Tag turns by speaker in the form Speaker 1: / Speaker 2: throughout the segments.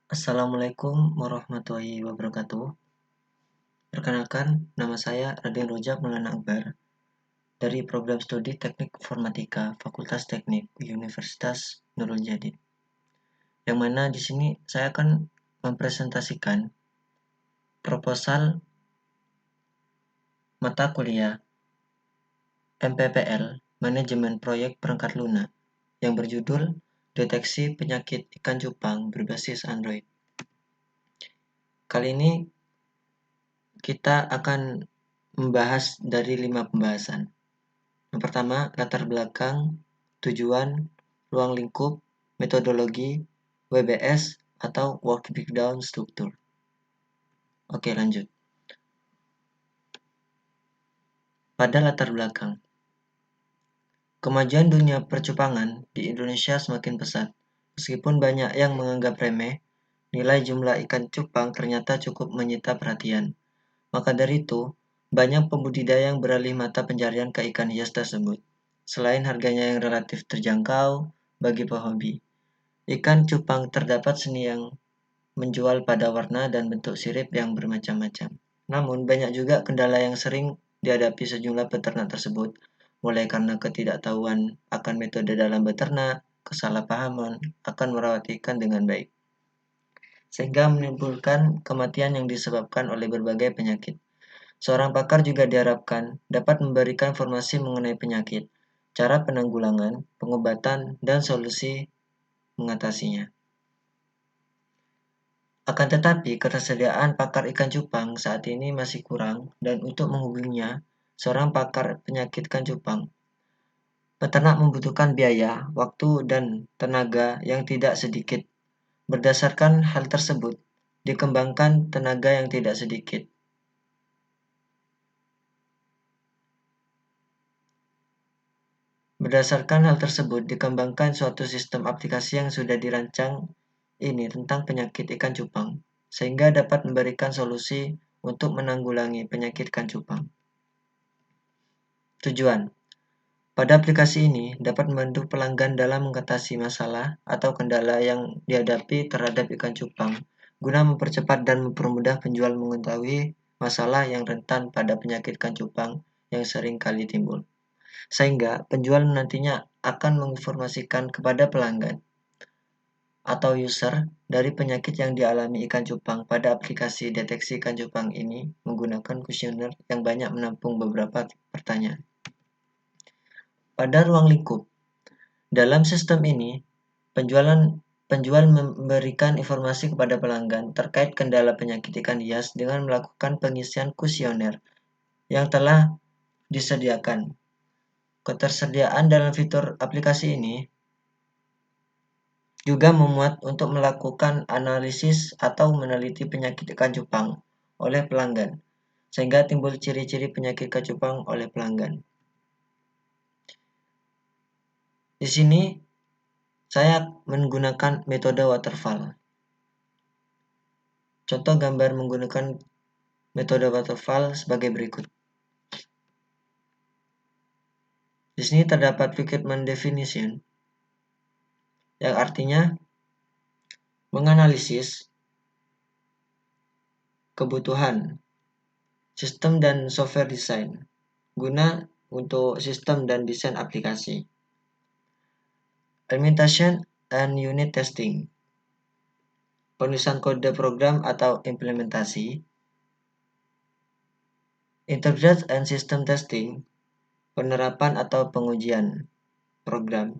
Speaker 1: Assalamualaikum warahmatullahi wabarakatuh. Perkenalkan, nama saya Raden Rojak Maulana Akbar dari Program Studi Teknik Informatika Fakultas Teknik Universitas Nurul Jadid. Yang mana di sini saya akan mempresentasikan proposal mata kuliah MPPL Manajemen Proyek Perangkat Lunak yang berjudul Deteksi Penyakit Ikan Cupang Berbasis Android. Kali ini kita akan membahas dari 5 pembahasan. Yang pertama, latar belakang, tujuan, ruang lingkup, metodologi, WBS, atau Work Breakdown Struktur. Oke, lanjut. Pada latar belakang, kemajuan dunia percupangan di Indonesia semakin pesat. Meskipun banyak yang menganggap remeh, nilai jumlah ikan cupang ternyata cukup menyita perhatian. Maka dari itu, banyak pembudidaya yang beralih mata pencarian ke ikan hias tersebut. Selain harganya yang relatif terjangkau bagi pehobi, ikan cupang terdapat seni yang menjual pada warna dan bentuk sirip yang bermacam-macam. Namun, banyak juga kendala yang sering dihadapi sejumlah peternak tersebut, mulai karena ketidaktahuan akan metode dalam beternak, kesalahpahaman akan merawat ikan dengan baik, sehingga menimbulkan kematian yang disebabkan oleh berbagai penyakit. Seorang pakar juga diharapkan dapat memberikan informasi mengenai penyakit, cara penanggulangan, pengobatan, dan solusi mengatasinya. Akan tetapi, ketersediaan pakar ikan cupang saat ini masih kurang, dan untuk menghubunginya, seorang pakar penyakit ikan cupang, peternak membutuhkan biaya, waktu, dan tenaga yang tidak sedikit. Berdasarkan hal tersebut, dikembangkan tenaga yang tidak sedikit. Berdasarkan hal tersebut, dikembangkan suatu sistem aplikasi yang sudah dirancang ini tentang penyakit ikan cupang, sehingga dapat memberikan solusi untuk menanggulangi penyakit ikan cupang. Tujuan: pada aplikasi ini dapat membantu pelanggan dalam mengatasi masalah atau kendala yang dihadapi terhadap ikan cupang, guna mempercepat dan mempermudah penjual mengetahui masalah yang rentan pada penyakit ikan cupang yang sering kali timbul. Sehingga penjual nantinya akan menginformasikan kepada pelanggan atau user dari penyakit yang dialami ikan cupang pada aplikasi deteksi ikan cupang ini menggunakan kuesioner yang banyak menampung beberapa pertanyaan. Pada ruang lingkup, dalam sistem ini, penjual memberikan informasi kepada pelanggan terkait kendala penyakit ikan hias dengan melakukan pengisian kuesioner yang telah disediakan. Ketersediaan dalam fitur aplikasi ini juga memuat untuk melakukan analisis atau meneliti penyakit ikan cupang oleh pelanggan, sehingga timbul ciri-ciri penyakit ikan cupang oleh pelanggan. Di sini saya menggunakan metode waterfall. Contoh gambar menggunakan metode waterfall sebagai berikut. Di sini terdapat requirement definition, yang artinya menganalisis kebutuhan sistem dan software design guna untuk sistem dan desain aplikasi. Implementation and unit testing, penulisan kode program atau implementasi. Integrate and system testing, penerapan atau pengujian program.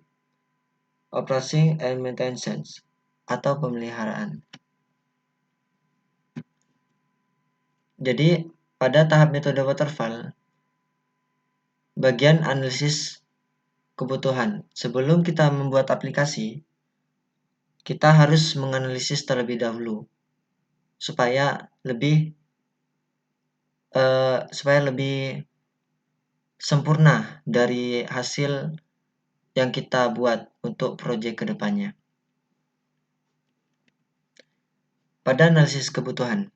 Speaker 1: Operation and maintenance, atau pemeliharaan. Jadi, pada tahap metode waterfall, bagian analisis kebutuhan. Sebelum kita membuat aplikasi, kita harus menganalisis terlebih dahulu supaya lebih sempurna dari hasil yang kita buat untuk proyek kedepannya. Pada analisis kebutuhan,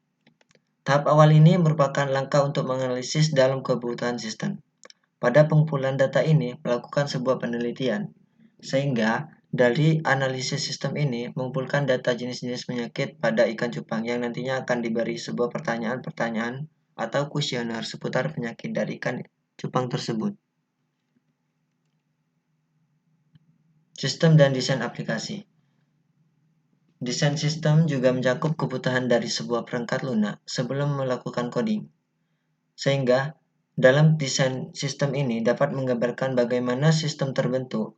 Speaker 1: tahap awal ini merupakan langkah untuk menganalisis dalam kebutuhan sistem. Pada pengumpulan data ini melakukan sebuah penelitian, sehingga Dari analisis sistem ini mengumpulkan data jenis-jenis penyakit pada ikan cupang yang nantinya akan diberi sebuah pertanyaan-pertanyaan atau kuesioner seputar penyakit dari ikan cupang tersebut. Sistem dan desain aplikasi. Desain sistem juga mencakup kebutuhan dari sebuah perangkat lunak sebelum melakukan coding. Sehingga dalam desain sistem ini dapat menggambarkan bagaimana sistem terbentuk,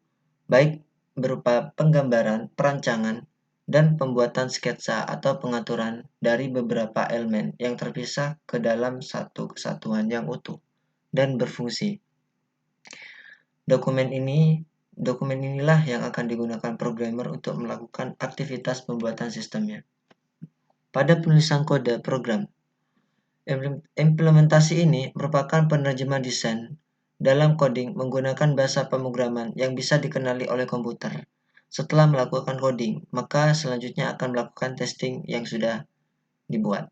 Speaker 1: baik berupa penggambaran, perancangan, dan pembuatan sketsa atau pengaturan dari beberapa elemen yang terpisah ke dalam satu kesatuan yang utuh dan berfungsi. Dokumen inilah yang akan digunakan programmer untuk melakukan aktivitas pembuatan sistemnya. Pada penulisan kode program, implementasi ini merupakan penerjemah desain dalam coding menggunakan bahasa pemrograman yang bisa dikenali oleh komputer. Setelah melakukan coding, maka selanjutnya akan melakukan testing yang sudah dibuat.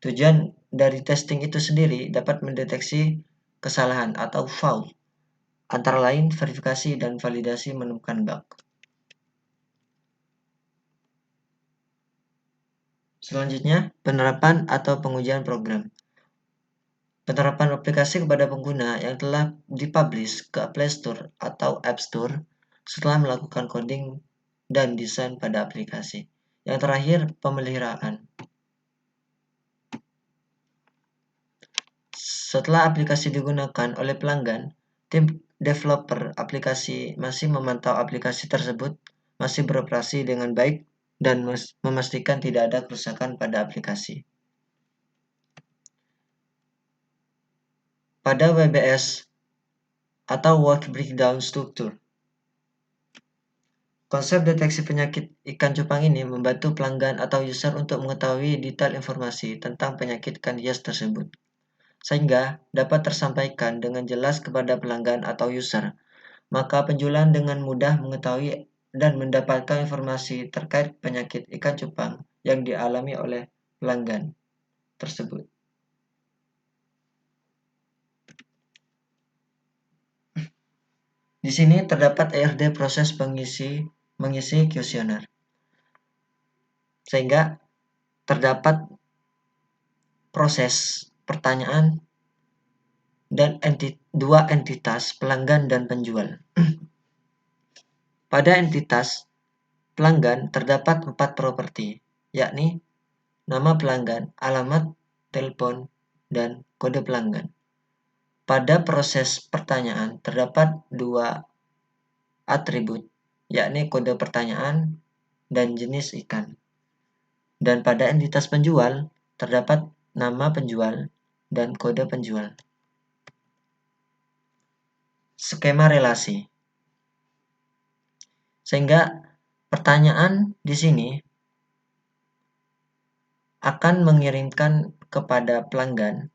Speaker 1: Tujuan dari testing itu sendiri dapat mendeteksi kesalahan atau fault, antara lain verifikasi dan validasi menemukan bug. Selanjutnya, penerapan atau pengujian program. Penerapan aplikasi kepada pengguna yang telah dipublish ke Play Store atau App Store setelah melakukan coding dan desain pada aplikasi. Yang terakhir, pemeliharaan. Setelah aplikasi digunakan oleh pelanggan, tim developer aplikasi masih memantau aplikasi tersebut masih beroperasi dengan baik dan memastikan tidak ada kerusakan pada aplikasi. Pada WBS atau Work Breakdown Structure, konsep deteksi penyakit ikan cupang ini membantu pelanggan atau user untuk mengetahui detail informasi tentang penyakit ikan hias tersebut, sehingga dapat tersampaikan dengan jelas kepada pelanggan atau user. Maka penjualan dengan mudah mengetahui dan mendapatkan informasi terkait penyakit ikan cupang yang dialami oleh pelanggan tersebut. Di sini terdapat ERD proses mengisi kuesioner. Sehingga terdapat proses pertanyaan dan dua entitas pelanggan dan penjual. Pada entitas pelanggan terdapat 4 properti, yakni nama pelanggan, alamat, telepon, dan kode pelanggan. Pada proses pertanyaan terdapat 2 atribut, yakni kode pertanyaan dan jenis ikan. Dan pada entitas penjual terdapat nama penjual dan kode penjual. Skema relasi. Sehingga pertanyaan di sini akan mengirimkan kepada pelanggan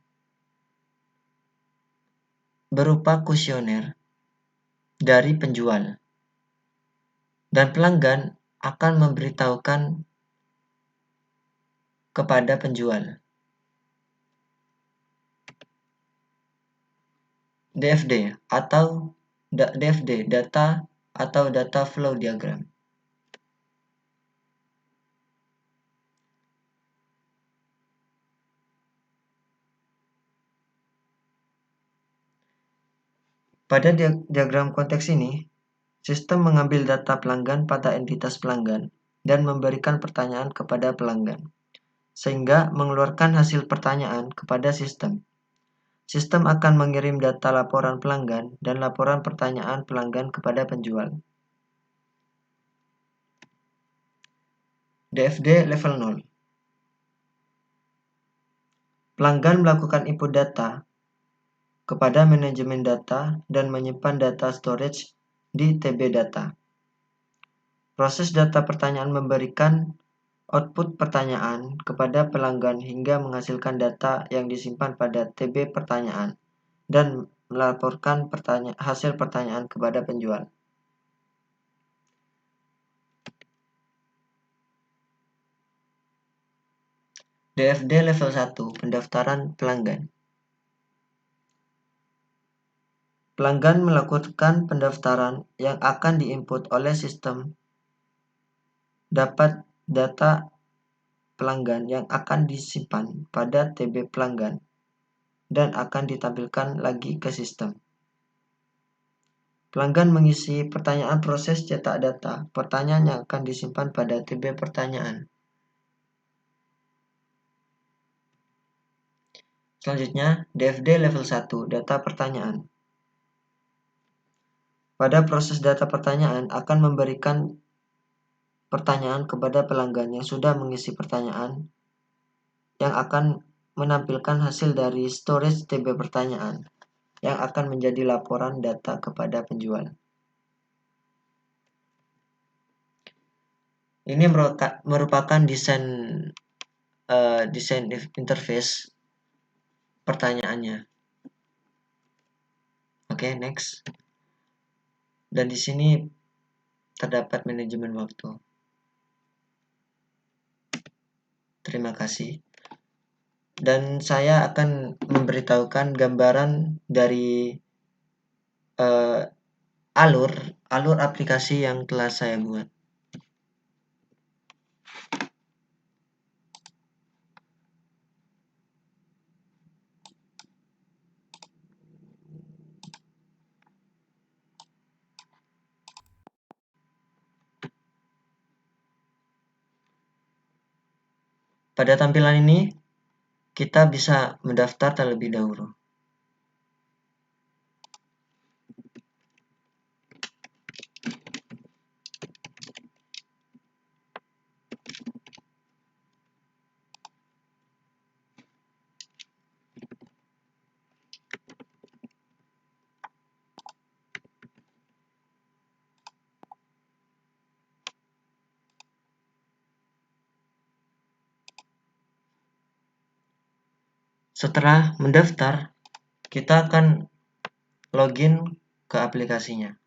Speaker 1: berupa kuesioner dari penjual. Dan pelanggan akan memberitahukan kepada penjual. DFD atau DFD, data atau data flow diagram. Pada diagram konteks ini, sistem mengambil data pelanggan pada entitas pelanggan dan memberikan pertanyaan kepada pelanggan, sehingga mengeluarkan hasil pertanyaan kepada sistem. Sistem akan mengirim data laporan pelanggan dan laporan pertanyaan pelanggan kepada penjual. DFD level 0. Pelanggan melakukan input data kepada manajemen data dan menyimpan data storage di TB data. Proses data pertanyaan memberikan output pertanyaan kepada pelanggan hingga menghasilkan data yang disimpan pada TB pertanyaan dan melaporkan hasil pertanyaan kepada penjual. DFD level 1, pendaftaran pelanggan. Pelanggan melakukan pendaftaran yang akan diinput oleh sistem dapat data pelanggan yang akan disimpan pada TB pelanggan dan akan ditampilkan lagi ke sistem. Pelanggan mengisi pertanyaan proses cetak data. Pertanyaan yang akan disimpan pada TB pertanyaan. Selanjutnya, DFD level 1, data pertanyaan. Pada proses data pertanyaan akan memberikan pertanyaan kepada pelanggan yang sudah mengisi pertanyaan yang akan menampilkan hasil dari storage TB pertanyaan yang akan menjadi laporan data kepada penjual. Ini merupakan desain interface pertanyaannya. Oke, next. Dan di sini terdapat manajemen waktu. Terima kasih. Dan saya akan memberitahukan gambaran dari alur aplikasi yang telah saya buat. Pada tampilan ini, kita bisa mendaftar terlebih dahulu. Setelah mendaftar, kita akan login ke aplikasinya.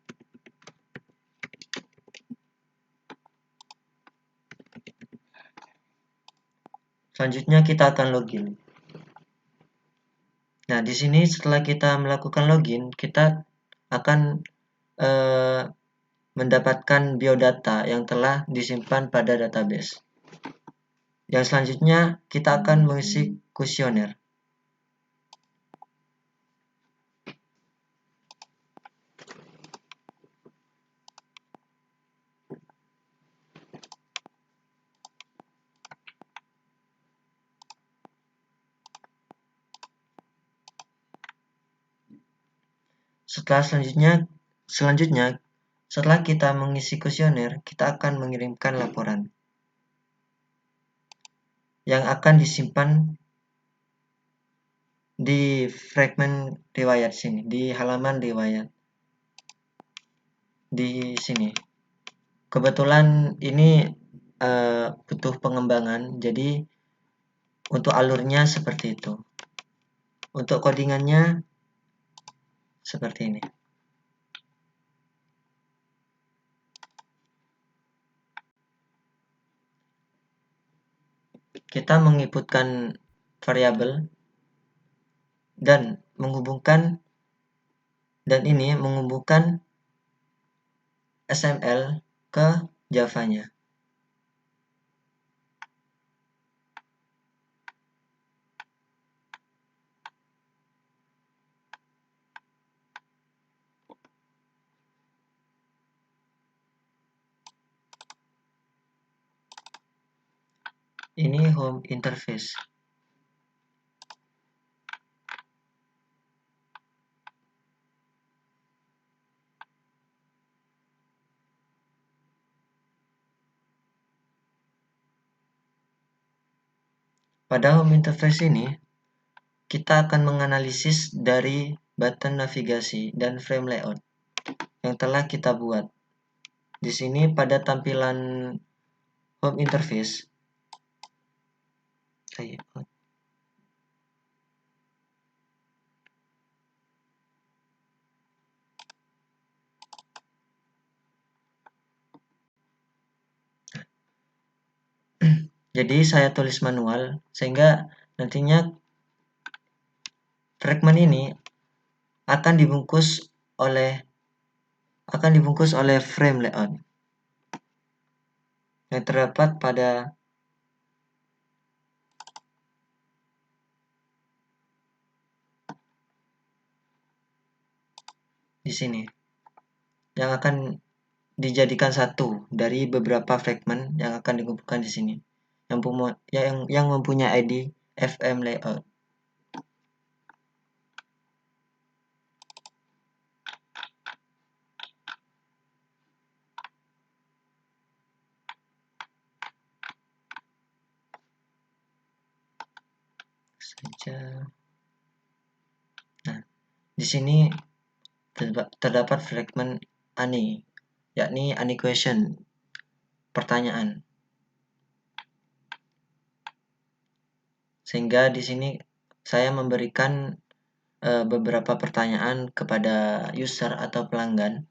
Speaker 1: Selanjutnya kita akan login. Nah, di sini setelah kita melakukan login, kita akan mendapatkan biodata yang telah disimpan pada database. Yang selanjutnya, kita akan mengisi kuesioner. Selanjutnya, setelah kita mengisi kuesioner, kita akan mengirimkan laporan yang akan disimpan di fragmen riwayat sini, di halaman riwayat. Di sini. Kebetulan ini butuh pengembangan, jadi untuk alurnya seperti itu. Untuk codingannya seperti ini. Kita menginputkan variabel dan menghubungkan XML ke Java-nya. Ini home interface. Pada home interface ini, kita akan menganalisis dari button navigasi dan frame layout yang telah kita buat. Di sini pada tampilan home interface, jadi saya tulis manual sehingga nantinya fragment ini akan dibungkus oleh frame layout. yang terdapat pada di sini, yang akan dijadikan satu dari beberapa fragmen yang akan dikumpulkan di sini, yang mempunyai ID FM layout. Nah, di sini terdapat fragmen ani, yakni ani question, pertanyaan. Sehingga di sini saya memberikan beberapa pertanyaan kepada user atau pelanggan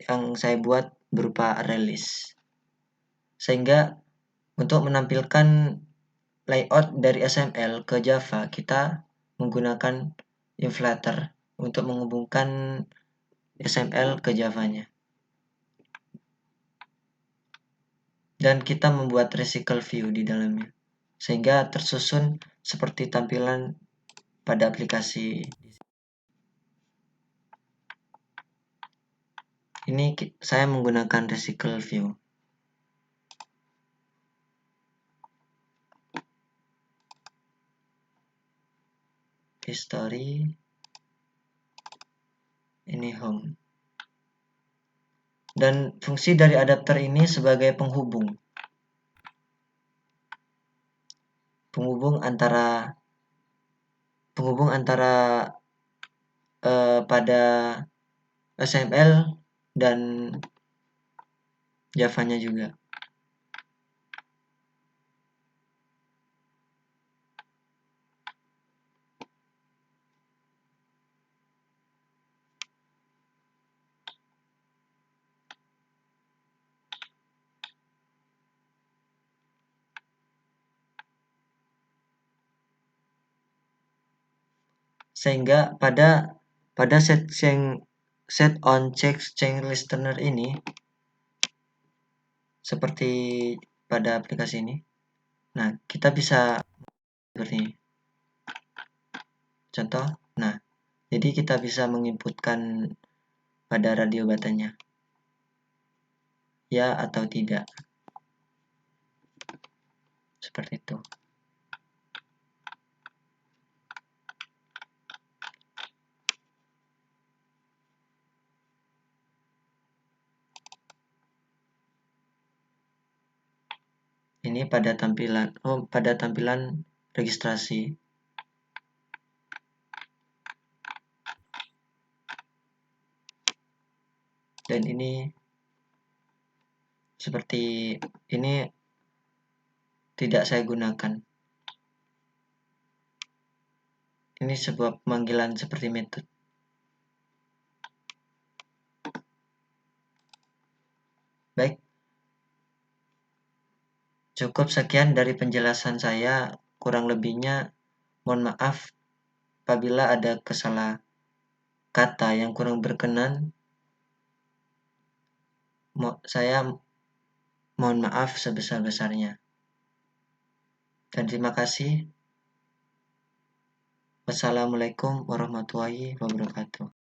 Speaker 1: yang saya buat berupa array list. Sehingga untuk menampilkan layout dari XML ke Java, kita menggunakan inflator untuk menghubungkan XML ke Java-nya. Dan kita membuat recycle view di dalamnya, sehingga tersusun seperti tampilan pada aplikasi. Ini saya menggunakan recycle view. History, ini home. Dan fungsi dari adapter ini sebagai penghubung antara pada XML dan Java-nya juga. Sehingga pada set on change listener ini, seperti pada aplikasi ini, nah kita bisa seperti ini. Contoh, nah jadi kita bisa menginputkan pada radio batanya, ya atau tidak, seperti itu. Ini pada tampilan registrasi. Dan ini seperti ini tidak saya gunakan. Ini sebuah pemanggilan seperti method. Baik, cukup sekian dari penjelasan saya. Kurang lebihnya mohon maaf apabila ada kesalah kata yang kurang berkenan. Saya mohon maaf sebesar-besarnya. Dan terima kasih. Wassalamualaikum warahmatullahi wabarakatuh.